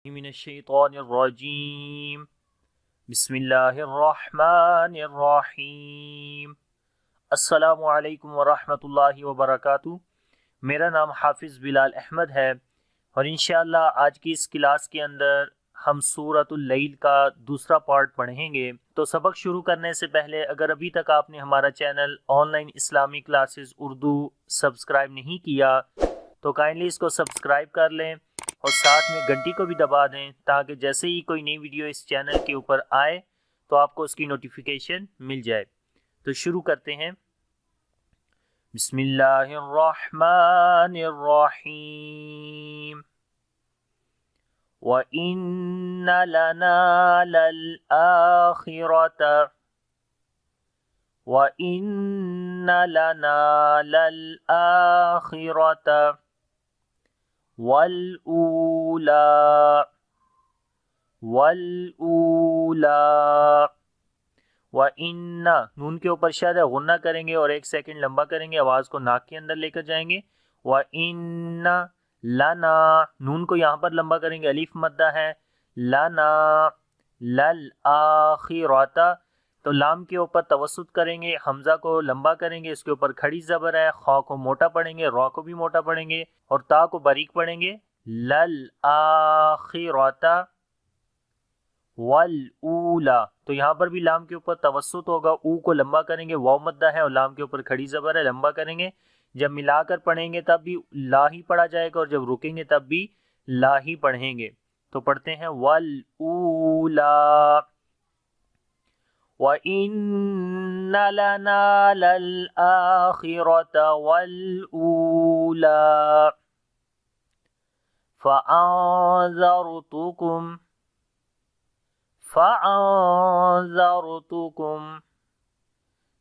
من الشیطان الرجیم بسم اللہ الرحمن الرحیم السلام علیکم ورحمۃ اللہ وبرکاتہ۔ میرا نام حافظ بلال احمد ہے اور انشاءاللہ آج کی اس کلاس کے اندر ہم سورۃ اللیل کا دوسرا پارٹ پڑھیں گے۔ تو سبق شروع کرنے سے پہلے اگر ابھی تک آپ نے ہمارا چینل آن لائن اسلامی کلاسز اردو سبسکرائب نہیں کیا تو کائنڈلی اس کو سبسکرائب کر لیں اور ساتھ میں گھنٹی کو بھی دبا دیں تاکہ جیسے ہی کوئی نئی ویڈیو اس چینل کے اوپر آئے تو آپ کو اس کی نوٹیفیکیشن مل جائے۔ تو شروع کرتے ہیں۔ بسم اللہ الرحمن الرحیم وَإِنَّ لَنَا لَلْآخِرَةَ وَإِنَّ لَنَا لَلْآخِرَةَ والأولى وَإِنَّ نون کے اوپر شد ہے، غنہ کریں گے اور ایک سیکنڈ لمبا کریں گے، آواز کو ناک کے اندر لے کر جائیں گے۔ وَإِنَّ لَنَا نون کو یہاں پر لمبا کریں گے، الف مدہ ہے، لَنَا لَلْآخِرَةَ تو لام کے اوپر توسط کریں گے، حمزہ کو لمبا کریں گے، اس کے اوپر کھڑی زبر ہے، خا کو موٹا پڑھیں گے، را کو بھی موٹا پڑھیں گے اور تا کو باریک پڑھیں گے۔ لَلْآخِرَةَ وَالْأُولَى تو یہاں پر بھی لام کے اوپر توسط ہوگا، او کو لمبا کریں گے، واو مدہ ہے اور لام کے اوپر کھڑی زبر ہے، لمبا کریں گے۔ جب ملا کر پڑھیں گے تب بھی لا ہی پڑھا جائے گا اور جب رکیں گے تب بھی لا ہی پڑھیں گے۔ تو پڑھتے ہیں وَالْأُولَى وَإِنَّ لَنَا لَلْآخِرَةَ وَالْأُولَى فَأَنذَرْتُكُمْ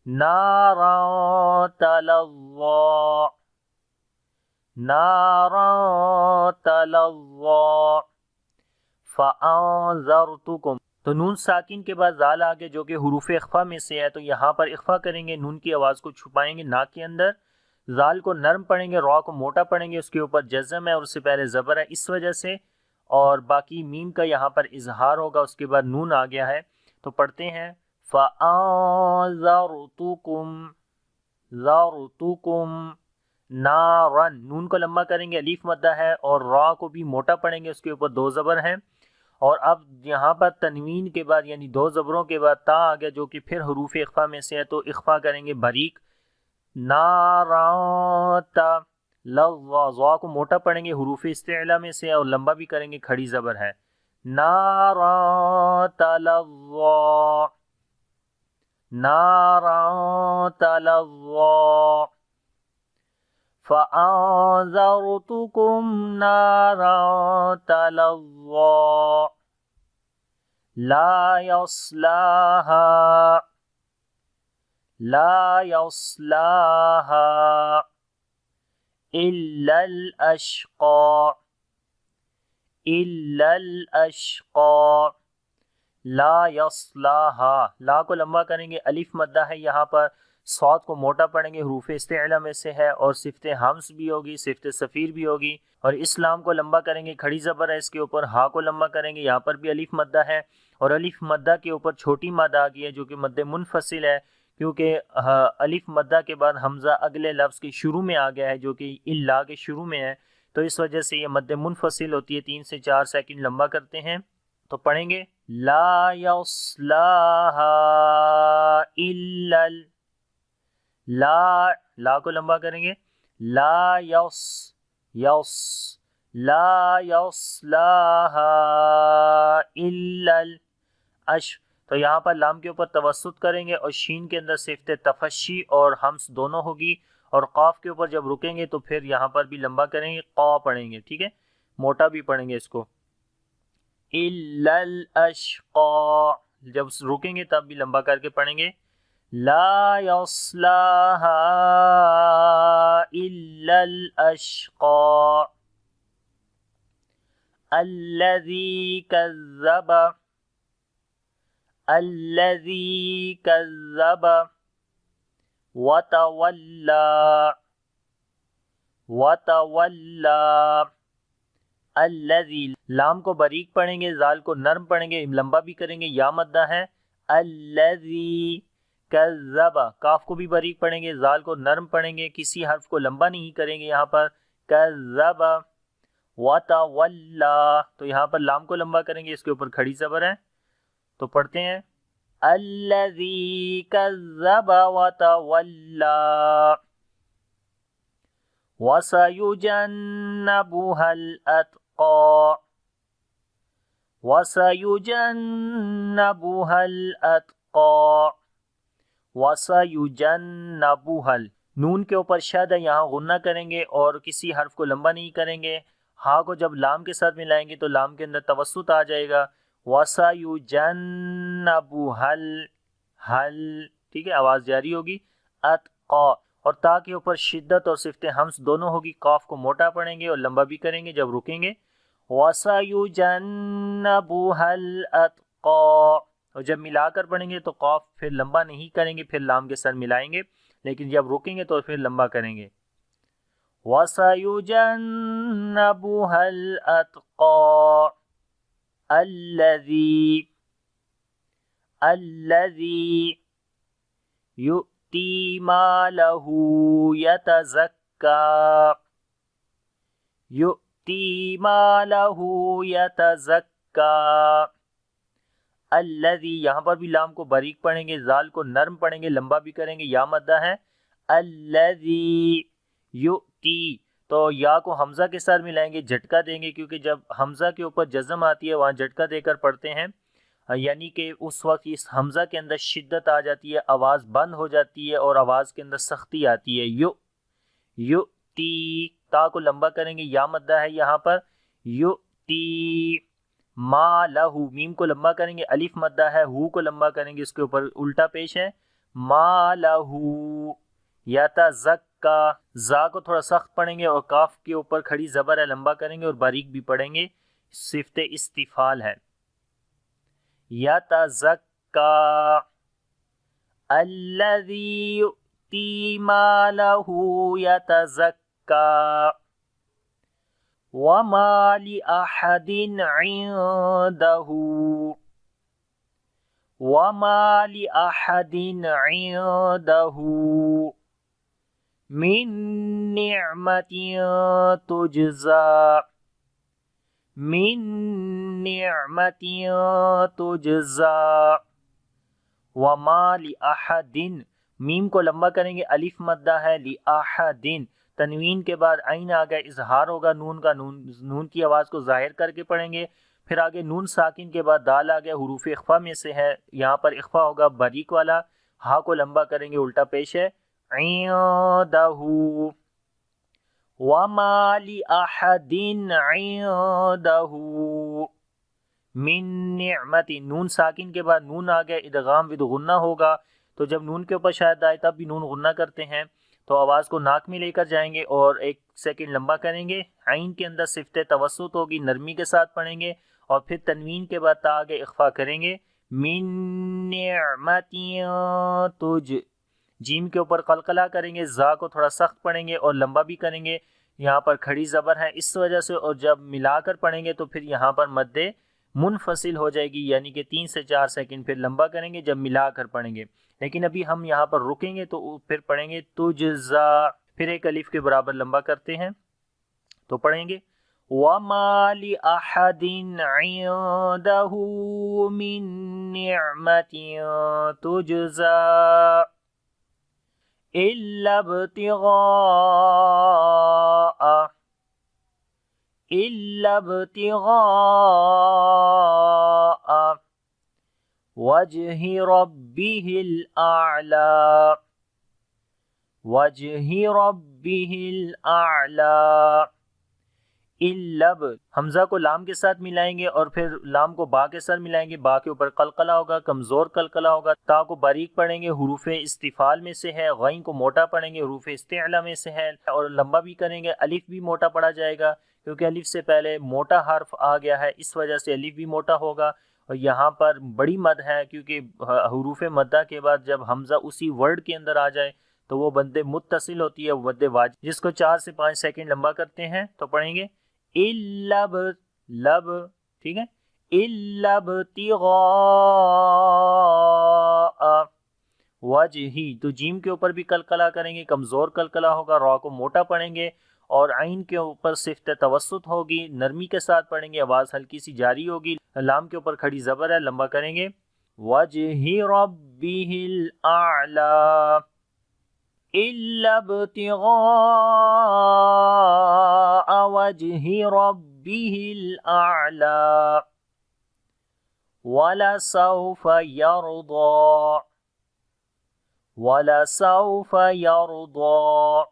نَارًا تَلَظَّىٰ فَأَنذَرْتُكُمْ تو نون ساکن کے بعد زال آگے جو کہ حروف اخفا میں سے ہے، تو یہاں پر اخفا کریں گے، نون کی آواز کو چھپائیں گے ناک کے اندر، زال کو نرم پڑھیں گے، را کو موٹا پڑھیں گے، اس کے اوپر جزم ہے اور اس سے پہلے زبر ہے اس وجہ سے، اور باقی میم کا یہاں پر اظہار ہوگا، اس کے بعد نون آ گیا ہے۔ تو پڑھتے ہیں فَأَنذَرْتُكُمْ نَارًا نون کو لمبا کریں گے، الف مدہ ہے اور را کو بھی موٹا پڑھیں گے، اس کے اوپر دو زبر ہیں، اور اب یہاں پر تنوین کے بعد یعنی دو زبروں کے بعد تا آ گیا جو کہ پھر حروف اخفا میں سے ہے، تو اخفا کریں گے باریک، نَارًا ضا کو موٹا پڑھیں گے، حروف استعلا میں سے اور لمبا بھی کریں گے، کھڑی زبر ہے، نَارًا تَلَظَّىٰ فَأَنذَرْتُكُمْ نَارًا تَلَظَّىٰ لَا يَصْلَاهَا إِلَّا الْأَشْقَى لا يصلاها لا کو لمبا کریں گے، الف مدہ ہے یہاں پر، صاد کو موٹا پڑھیں گے، حروف استعلا میں سے ہے اور صفت حمز بھی ہوگی، صفت صفیر بھی ہوگی، اور اسلام کو لمبا کریں گے، کھڑی زبر ہے اس کے اوپر، ہا کو لمبا کریں گے، یہاں پر بھی الف مدہ ہے اور الف مدہ کے اوپر چھوٹی مد آ گئی ہے جو کہ مد منفصل ہے، کیونکہ الف مدہ کے بعد حمزہ اگلے لفظ کے شروع میں آ گیا ہے جو کہ الا کے شروع میں ہے، تو اس وجہ سے یہ مد منفصل ہوتی ہے، 3 سے 4 سیکنڈ لمبا کرتے ہیں۔ تو پڑھیں گے لا يصلاها الا لا کو لمبا کریں گے، لا يصلاها الا تو یہاں پر لام کے اوپر توسط کریں گے اور شین کے اندر صفت تفشی اور حمز دونوں ہوگی، اور قاف کے اوپر جب رکیں گے تو پھر یہاں پر بھی لمبا کریں گے، قا پڑھیں گے، ٹھیک ہے، موٹا بھی پڑھیں گے اس کو، إِلَّا الْأَشْقَى جب رکیں گے تب بھی لمبا کر کے پڑھیں گے، لا يصلاها إِلَّا الْأَشْقَى الَّذِي كَذَّبَ وَتَوَلَّى الذی، لام کو باریک پڑھیں گے، زال کو نرم پڑھیں گے، لمبا بھی کریں گے، یا مدہ ہے الذی کذب، کاف کو بھی باریک پڑھیں گے، زال کو نرم پڑھیں گے، کسی حرف کو لمبا نہیں کریں گے یہاں پر، کذب وتولا، تو یہاں پر لام کو لمبا کریں گے، اس کے اوپر کھڑی زبر ہے، تو پڑھتے ہیں الذی کذب وتولا وَسَيُجَنَّبُهَا الْأَتْقَى وَسَيُجَنَّبُهَا الْأَتْقَى وَسَيُجَنَّبُهَا، نون کے اوپر شد ہے، یہاں غنہ کریں گے اور کسی حرف کو لمبا نہیں کریں گے، ہاں کو جب لام کے ساتھ ملائیں گے تو لام کے اندر توسط آ جائے گا، وَسَيُجَنَّبُهَا حل، ٹھیک ہے، آواز جاری ہوگی، اتقا، اور تا کے اوپر شدت اور صفت ہمس دونوں ہوگی، قاف کو موٹا پڑھیں گے اور لمبا بھی کریں گے جب رکیں گے، وَسَيُجَنَّبُهَا الْأَتْقَى، اور جب ملا کر پڑھیں گے تو قاف پھر لمبا نہیں کریں گے، پھر لام کے ساتھ ملائیں گے، لیکن جب رکیں گے تو پھر لمبا کریں گے، وَسَيُجَنَّبُهَا الْأَتْقَى الَّذِي يُؤْتِي مَالَهُ يَتَزَكَّى يُؤْتِي مَالَهُ يَتَزَكَّى الَّذِي، یہاں پر بھی لام کو باریک پڑھیں گے، زال کو نرم پڑھیں گے، لمبا بھی کریں گے، یا مدہ ہے الَّذِي يُؤْتِي، تو یا کو حمزہ کے ساتھ ملائیں گے، جھٹکا دیں گے، کیونکہ جب حمزہ کے اوپر جزم آتی ہے وہاں جھٹکا دے کر پڑھتے ہیں، یعنی کہ اس وقت اس حمزہ کے اندر شدت آ جاتی ہے، آواز بند ہو جاتی ہے اور آواز کے اندر سختی آتی ہے، یؤتی، تا کو لمبا کریں گے، یا مدہ ہے یہاں پر یؤتی، ما لہو، میم کو لمبا کریں گے، الف مدہ ہے، ہو کو لمبا کریں گے، اس کے اوپر الٹا پیش ہے، ما لہو یتزکا، زا کو تھوڑا سخت پڑھیں گے اور کاف کے اوپر کھڑی زبر ہے، لمبا کریں گے اور باریک بھی پڑھیں گے، صفت استفال ہے، یتزکا الذی یؤتی مالہ یتزکا وما لأحد عنده وما لأحد عنده من نعمة تجزى من نعمة تجزى وما لأحد، میم کو لمبا کریں گے، الف مدہ ہے، لأحد، تنوین کے بعد عین آ گیا، اظہار ہوگا نون کا، نون کی آواز کو ظاہر کر کے پڑھیں گے، پھر آگے نون ساکن کے بعد دال آ گیا، حروف اخفا میں سے ہے، یہاں پر اخفا ہوگا باریک والا، ہا کو لمبا کریں گے، الٹا پیش ہے، عندہ وما لأحد عنده من نعمت، نون ساکن کے بعد نون آ گیا، ادغام ود غنہ ہوگا، تو جب نون کے اوپر شاید آئے تب بھی نون غنہ کرتے ہیں، تو آواز کو ناک میں لے کر جائیں گے اور ایک سیکنڈ لمبا کریں گے، عین کے اندر صفت توسط ہوگی، نرمی کے ساتھ پڑھیں گے، اور پھر تنوین کے بعد تا آگے اخفا کریں گے، من نعمت تج، جیم کے اوپر قلقلہ کریں گے، زا کو تھوڑا سخت پڑھیں گے اور لمبا بھی کریں گے، یہاں پر کھڑی زبر ہے اس وجہ سے، اور جب ملا کر پڑھیں گے تو پھر یہاں پر مد منفصل ہو جائے گی، یعنی کہ 3 سے 4 سیکنڈ پھر لمبا کریں گے جب ملا کر پڑھیں گے، لیکن ابھی ہم یہاں پر رکیں گے تو پھر پڑھیں گے تجزا، پھر ایک الف کے برابر لمبا کرتے ہیں تو پڑھیں گے وَمَا لِأَحَدٍ عِندَهُ مِن نِعْمَةٍ تُجْزَى إِلَّا ابْتِغَاءَ وَجْهِ رَبِّهِ الْأَعْلَى وَجْهِ رَبِّهِ الْأَعْلَى، الب، حمزہ کو لام کے ساتھ ملائیں گے اور پھر لام کو با کے ساتھ ملائیں گے، با کے اوپر قلقلہ ہوگا، کمزور قلقلہ ہوگا، تا کو باریک پڑھیں گے، حروف استفال میں سے ہے، غین کو موٹا پڑھیں گے، حروف استعلا میں سے ہے، اور لمبا بھی کریں گے، الف بھی موٹا پڑھا جائے گا کیونکہ الف سے پہلے موٹا حرف آ گیا ہے، اس وجہ سے الف بھی موٹا ہوگا، اور یہاں پر بڑی مد ہے کیونکہ حروف مدہ کے بعد جب حمزہ اسی ورڈ کے اندر آ جائے تو وہ بندے متصل ہوتی ہے، مد واجب، جس کو 4 سے 5 سیکنڈ لمبا کرتے ہیں تو پڑھیں گے لب لب ٹھیک ہے، الا ابتغاء وجہی، تو جیم کے اوپر بھی قلقلہ کریں گے، کمزور قلقلہ ہوگا، را کو موٹا پڑھیں گے، اور عین کے اوپر صفت توسط ہوگی، نرمی کے ساتھ پڑھیں گے، آواز ہلکی سی جاری ہوگی، لام کے اوپر کھڑی زبر ہے، لمبا کریں گے، وجہ ربہ الاعلی الا ابتغاء وجہ ربہ الاعلی وَلَسَوْفَ يَرْضَى وَلَسَوْفَ يَرْضَى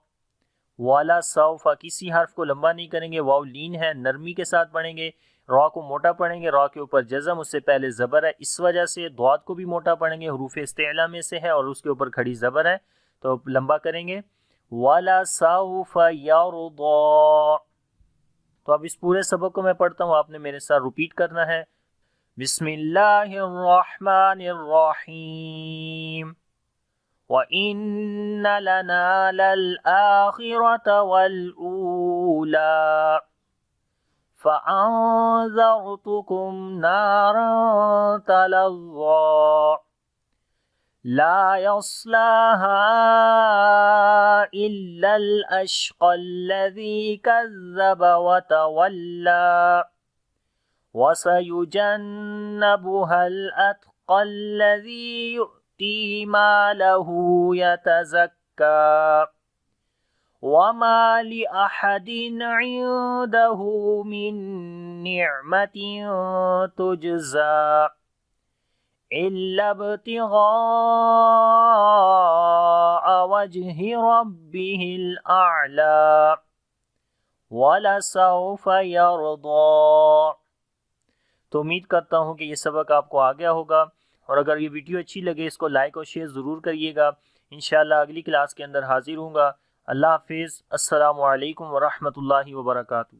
وَلَسَوْفَ کسی حرف کو لمبا نہیں کریں گے، واو لین ہے، نرمی کے ساتھ پڑھیں گے، را کو موٹا پڑھیں گے، را کے اوپر جزم، اس سے پہلے زبر ہے، اس وجہ سے ضاد کو بھی موٹا پڑھیں گے، حروف استعلا میں سے ہے اور اس کے اوپر کھڑی زبر ہے تو لمبا کریں گے، وَلَسَوْفَ يَرْضَى۔ تو اب اس پورے سبق کو میں پڑھتا ہوں، آپ نے میرے ساتھ ریپیٹ کرنا ہے۔ بسم اللہ الرحمن الرحیم وَإِنَّ لَنَا لَلْآخِرَةَ وَالْأُولَى فَأَنذَرْتُكُمْ نَارًا تَلَظَّى لَا يَصْلَاهَا إِلَّا الْأَشْقَى الَّذِي كَذَّبَ وَتَوَلَّى وَسَيُجَنَّبُهَا الْأَتْقَى الَّذِي يُؤْتِي مَالَهُ يَتَزَكَّى وَمَا لِأَحَدٍ عِندَهُ مِن نِّعْمَةٍ تُجْزَى إِلَّا ابْتِغَاءَ وَجْهِ رَبِّهِ الْأَعْلَى وَلَسَوْفَ يَرْضَى۔ تو امید کرتا ہوں کہ یہ سبق آپ کو آ گیا ہوگا، اور اگر یہ ویڈیو اچھی لگے اس کو لائک اور شیئر ضرور کریے گا۔ انشاءاللہ اگلی کلاس کے اندر حاضر ہوں گا۔ اللہ حافظ، السلام علیکم ورحمۃ اللہ وبرکاتہ۔